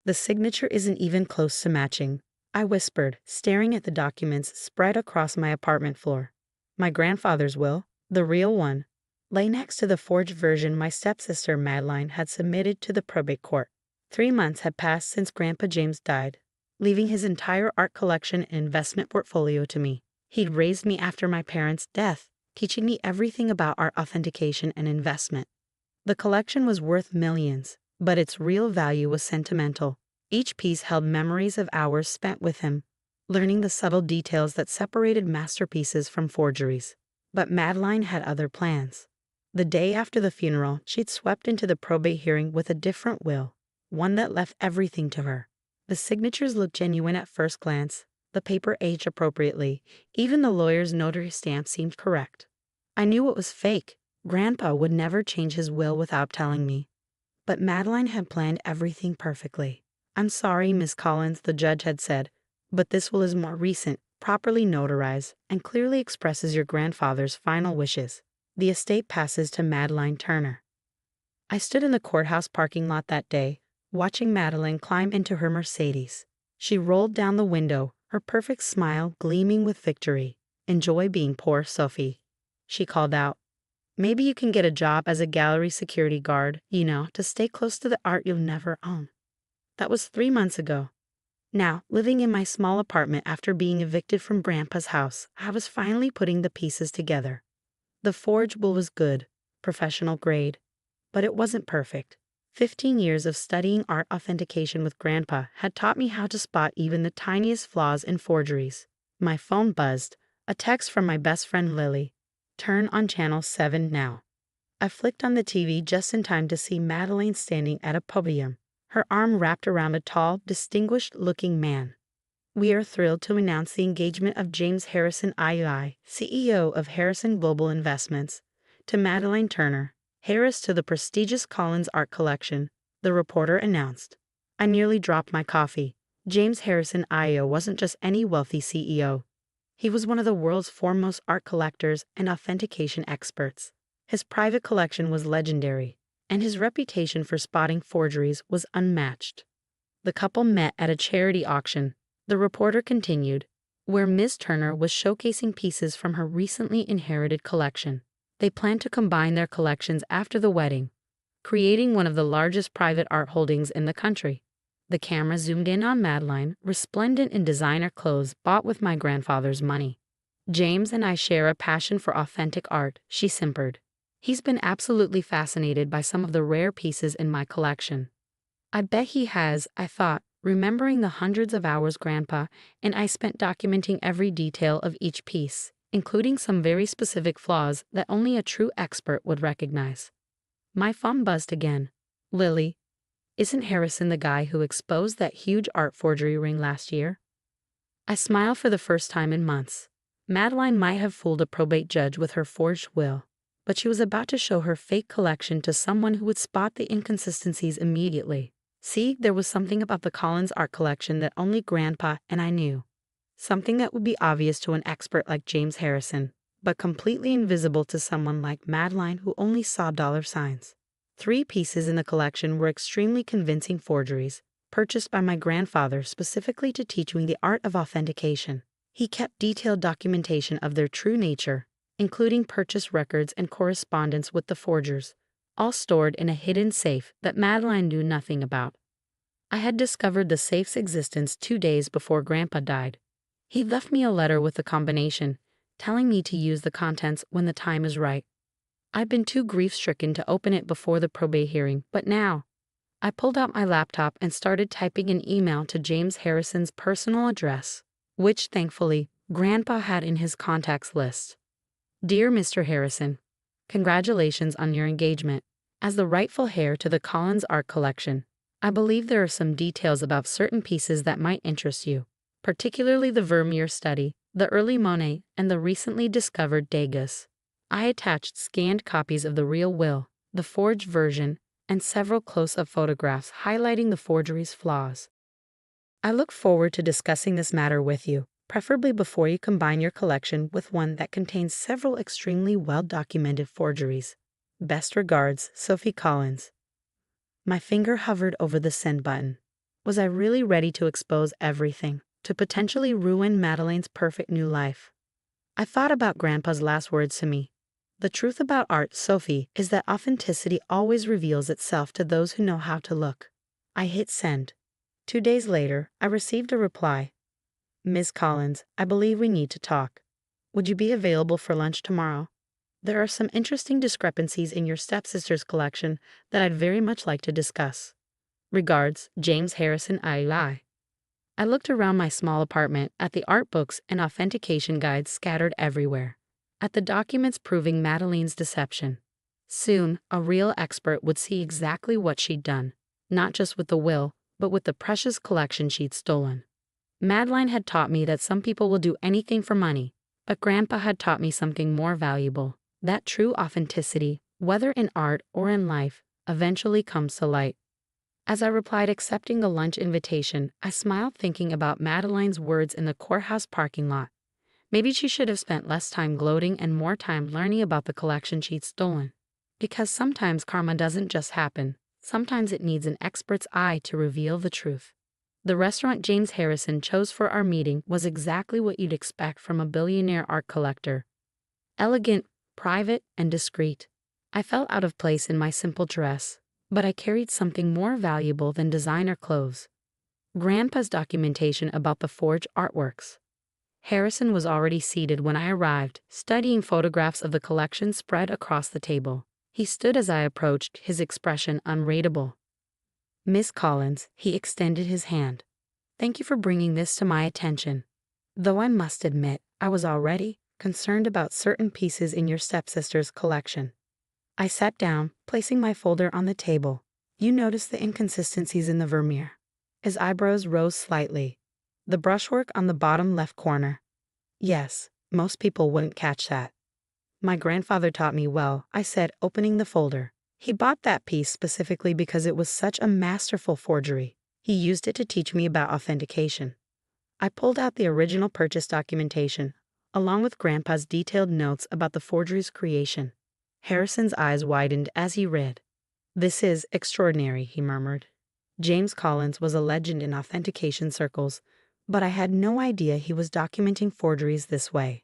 The signature isn't even close to matching, I whispered, staring at the documents spread across my apartment floor. My grandfather's will, the real one, lay next to the forged version my stepsister Madeline had submitted to the probate court. 3 months had passed since Grandpa James died, leaving his entire art collection and investment portfolio to me. He'd raised me after my parents' death, teaching me everything about art authentication and investment. The collection was worth millions, but its real value was sentimental. Each piece held memories of hours spent with him, learning the subtle details that separated masterpieces from forgeries. But Madeline had other plans. The day after the funeral, she'd swept into the probate hearing with a different will, one that left everything to her. The signatures looked genuine at first glance, the paper aged appropriately, even the lawyer's notary stamp seemed correct. I knew it was fake. Grandpa would never change his will without telling me. But Madeline had planned everything perfectly. "I'm sorry, Miss Collins," the judge had said, "but this will is more recent, properly notarized, and clearly expresses your grandfather's final wishes. The estate passes to Madeline Turner." I stood in the courthouse parking lot that day, watching Madeline climb into her Mercedes. She rolled down the window, her perfect smile gleaming with victory. "Enjoy being poor, Sophie," she called out. "Maybe you can get a job as a gallery security guard, to stay close to the art you'll never own." That was 3 months ago. Now, living in my small apartment after being evicted from Grandpa's house, I was finally putting the pieces together. The forged will was good, professional grade, but it wasn't perfect. 15 years of studying art authentication with Grandpa had taught me how to spot even the tiniest flaws in forgeries. My phone buzzed, a text from my best friend Lily. "Turn on channel 7 now." I flicked on the TV just in time to see Madeline standing at a podium, her arm wrapped around a tall, distinguished-looking man. "We are thrilled to announce the engagement of James Harrison II, CEO of Harrison Global Investments, to Madeline Turner, heiress to the prestigious Collins Art Collection," the reporter announced. I nearly dropped my coffee. James Harrison II wasn't just any wealthy CEO. He was one of the world's foremost art collectors and authentication experts. His private collection was legendary, and his reputation for spotting forgeries was unmatched. The couple met at a charity auction. The reporter continued, where Ms. Turner was showcasing pieces from her recently inherited collection. They planned to combine their collections after the wedding, creating one of the largest private art holdings in the country. The camera zoomed in on Madeline, resplendent in designer clothes bought with my grandfather's money. "James and I share a passion for authentic art," she simpered. "He's been absolutely fascinated by some of the rare pieces in my collection." "I bet he has," I thought, remembering the hundreds of hours Grandpa and I spent documenting every detail of each piece, including some very specific flaws that only a true expert would recognize. My phone buzzed again. "Lily, isn't Harrison the guy who exposed that huge art forgery ring last year?" I smiled for the first time in months. Madeline might have fooled a probate judge with her forged will, but she was about to show her fake collection to someone who would spot the inconsistencies immediately. See, there was something about the Collins art collection that only Grandpa and I knew. Something that would be obvious to an expert like James Harrison, but completely invisible to someone like Madeline who only saw dollar signs. 3 pieces in the collection were extremely convincing forgeries, purchased by my grandfather specifically to teach me the art of authentication. He kept detailed documentation of their true nature, including purchase records and correspondence with the forgers, all stored in a hidden safe that Madeline knew nothing about. I had discovered the safe's existence 2 days before Grandpa died. He left me a letter with the combination, telling me to use the contents when the time is right. I'd been too grief-stricken to open it before the probate hearing, but now, I pulled out my laptop and started typing an email to James Harrison's personal address, which, thankfully, Grandpa had in his contacts list. "Dear Mr. Harrison, congratulations on your engagement. As the rightful heir to the Collins art collection, I believe there are some details about certain pieces that might interest you, particularly the Vermeer study, the early Monet, and the recently discovered Degas." I attached scanned copies of the real will, the forged version, and several close-up photographs highlighting the forgery's flaws. "I look forward to discussing this matter with you, preferably before you combine your collection with one that contains several extremely well-documented forgeries. Best regards, Sophie Collins." My finger hovered over the send button. Was I really ready to expose everything, to potentially ruin Madeline's perfect new life? I thought about Grandpa's last words to me. The truth about art, Sophie, is that authenticity always reveals itself to those who know how to look. I hit send. 2 days later, I received a reply. Ms. Collins, I believe we need to talk. Would you be available for lunch tomorrow? There are some interesting discrepancies in your stepsister's collection that I'd very much like to discuss. Regards, James Harrison II. I looked around my small apartment at the art books and authentication guides scattered everywhere, at the documents proving Madeline's deception. Soon, a real expert would see exactly what she'd done, not just with the will, but with the precious collection she'd stolen. Madeline had taught me that some people will do anything for money, but Grandpa had taught me something more valuable, that true authenticity, whether in art or in life, eventually comes to light. As I replied accepting the lunch invitation, I smiled thinking about Madeline's words in the courthouse parking lot. Maybe she should have spent less time gloating and more time learning about the collection she'd stolen. Because sometimes karma doesn't just happen, sometimes it needs an expert's eye to reveal the truth. The restaurant James Harrison chose for our meeting was exactly what you'd expect from a billionaire art collector. Elegant, private, and discreet. I felt out of place in my simple dress, but I carried something more valuable than designer clothes. Grandpa's documentation about the forged artworks. Harrison was already seated when I arrived, studying photographs of the collection spread across the table. He stood as I approached, his expression unreadable. Miss Collins, he extended his hand. Thank you for bringing this to my attention. Though I must admit, I was already concerned about certain pieces in your stepsister's collection. I sat down, placing my folder on the table. You noticed the inconsistencies in the vermeer. His eyebrows rose slightly. The brushwork on the bottom left corner. Yes, most people wouldn't catch that. My grandfather taught me well, I said, opening the folder. He bought that piece specifically because it was such a masterful forgery. He used it to teach me about authentication. I pulled out the original purchase documentation, along with Grandpa's detailed notes about the forgery's creation. Harrison's eyes widened as he read. This is extraordinary, he murmured. James Collins was a legend in authentication circles, but I had no idea he was documenting forgeries this way.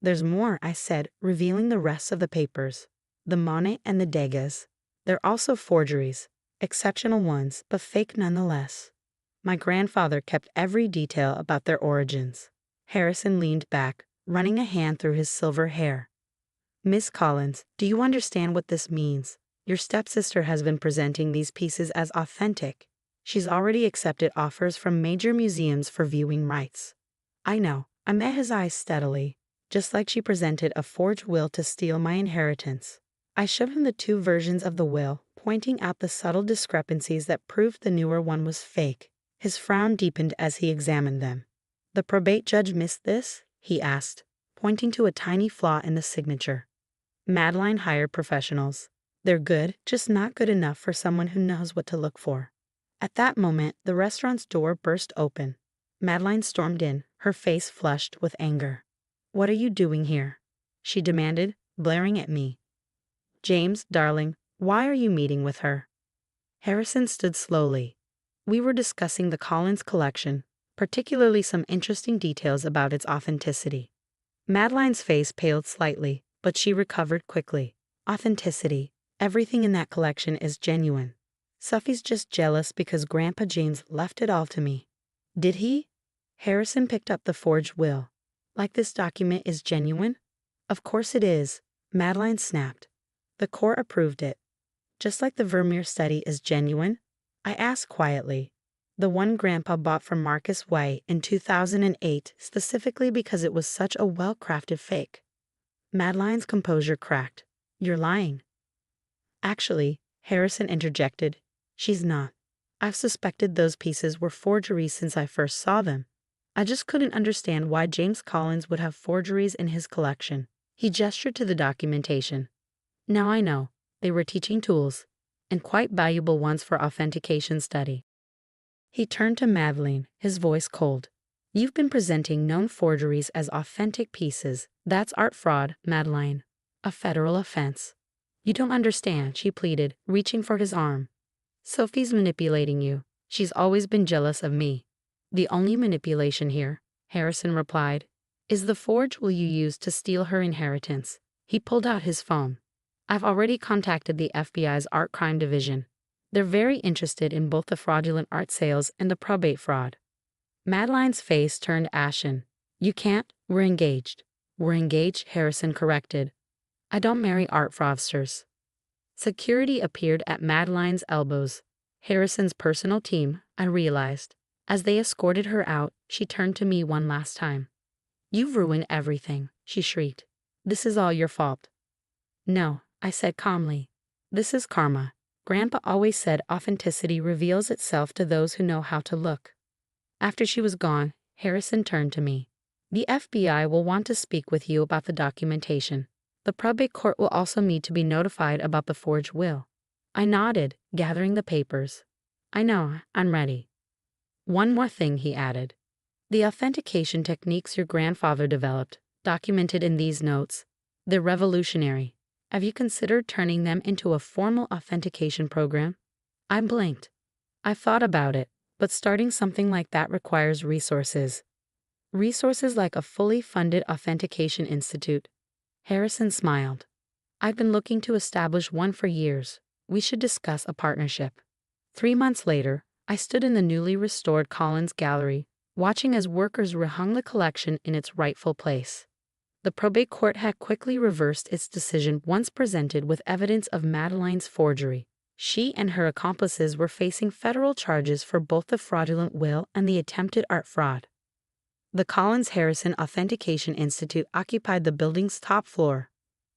There's more, I said, revealing the rest of the papers. The Monet and the Degas. They're also forgeries, exceptional ones, but fake nonetheless. My grandfather kept every detail about their origins. Harrison leaned back, running a hand through his silver hair. Miss Collins, do you understand what this means? Your stepsister has been presenting these pieces as authentic. She's already accepted offers from major museums for viewing rights. I know. I met his eyes steadily, just like she presented a forged will to steal my inheritance. I showed him the two versions of the will, pointing out the subtle discrepancies that proved the newer one was fake. His frown deepened as he examined them. The probate judge missed this? He asked, pointing to a tiny flaw in the signature. Madeline hired professionals. They're good, just not good enough for someone who knows what to look for. At that moment, the restaurant's door burst open. Madeline stormed in, her face flushed with anger. What are you doing here? She demanded, glaring at me. James, darling, why are you meeting with her? Harrison stood slowly. We were discussing the Collins collection, particularly some interesting details about its authenticity. Madeline's face paled slightly, but she recovered quickly. Authenticity. Everything in that collection is genuine. Sophie's just jealous because Grandpa James left it all to me. Did he? Harrison picked up the forged will. Like this document is genuine? Of course it is, Madeline snapped. The court approved it. Just like the Vermeer study is genuine? I asked quietly. The one Grandpa bought from Marcus Way in 2008 specifically because it was such a well-crafted fake. Madeline's composure cracked. You're lying. Actually, Harrison interjected, she's not. I've suspected those pieces were forgeries since I first saw them. I just couldn't understand why James Collins would have forgeries in his collection. He gestured to the documentation. Now I know, they were teaching tools, and quite valuable ones for authentication study. He turned to Madeline, his voice cold. You've been presenting known forgeries as authentic pieces. That's art fraud, Madeline. A federal offense. You don't understand, she pleaded, reaching for his arm. Sophie's manipulating you. She's always been jealous of me. The only manipulation here, Harrison replied, is the forge will you use to steal her inheritance. He pulled out his phone. I've already contacted the FBI's art crime division. They're very interested in both the fraudulent art sales and the probate fraud. Madeline's face turned ashen. You can't, we're engaged. We're engaged, Harrison corrected. I don't marry art fraudsters. Security appeared at Madeline's elbows. Harrison's personal team, I realized. As they escorted her out, she turned to me one last time. You've ruined everything, she shrieked. This is all your fault. No, I said calmly. This is karma. Grandpa always said authenticity reveals itself to those who know how to look. After she was gone, Harrison turned to me. The FBI will want to speak with you about the documentation. The probate court will also need to be notified about the forged will. I nodded, gathering the papers. I know, I'm ready. One more thing, he added. The authentication techniques your grandfather developed, documented in these notes, they're revolutionary. Have you considered turning them into a formal authentication program? I blinked. I've thought about it, but starting something like that requires resources. Resources like a fully funded authentication institute. Harrison smiled. I've been looking to establish one for years. We should discuss a partnership. 3 months later, I stood in the newly restored Collins Gallery, watching as workers rehung the collection in its rightful place. The probate court had quickly reversed its decision once presented with evidence of Madeline's forgery. She and her accomplices were facing federal charges for both the fraudulent will and the attempted art fraud. The Collins Harrison Authentication Institute occupied the building's top floor,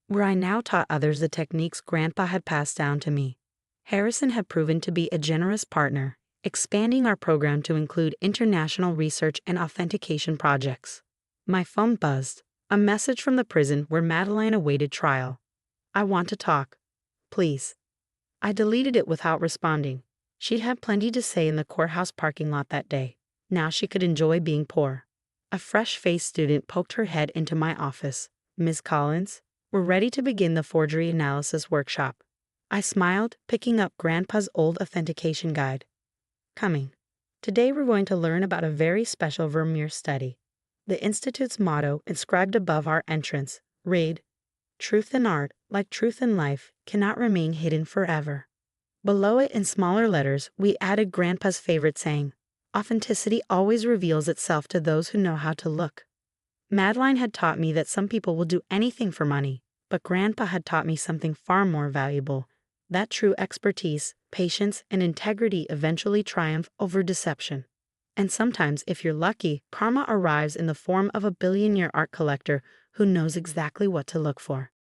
where I now taught others the techniques Grandpa had passed down to me. Harrison had proven to be a generous partner, expanding our program to include international research and authentication projects. My phone buzzed, a message from the prison where Madeline awaited trial. I want to talk. Please. I deleted it without responding. She'd had plenty to say in the courthouse parking lot that day. Now she could enjoy being poor. A fresh-faced student poked her head into my office. Ms. Collins, we're ready to begin the forgery analysis workshop. I smiled, picking up Grandpa's old authentication guide. Coming. Today we're going to learn about a very special Vermeer study. The Institute's motto, inscribed above our entrance, read, Truth in art, like truth in life, cannot remain hidden forever. Below it in smaller letters, we added Grandpa's favorite saying, Authenticity always reveals itself to those who know how to look. Madeline had taught me that some people will do anything for money, but Grandpa had taught me something far more valuable, that true expertise, patience, and integrity eventually triumph over deception. And sometimes, if you're lucky, karma arrives in the form of a billionaire art collector who knows exactly what to look for.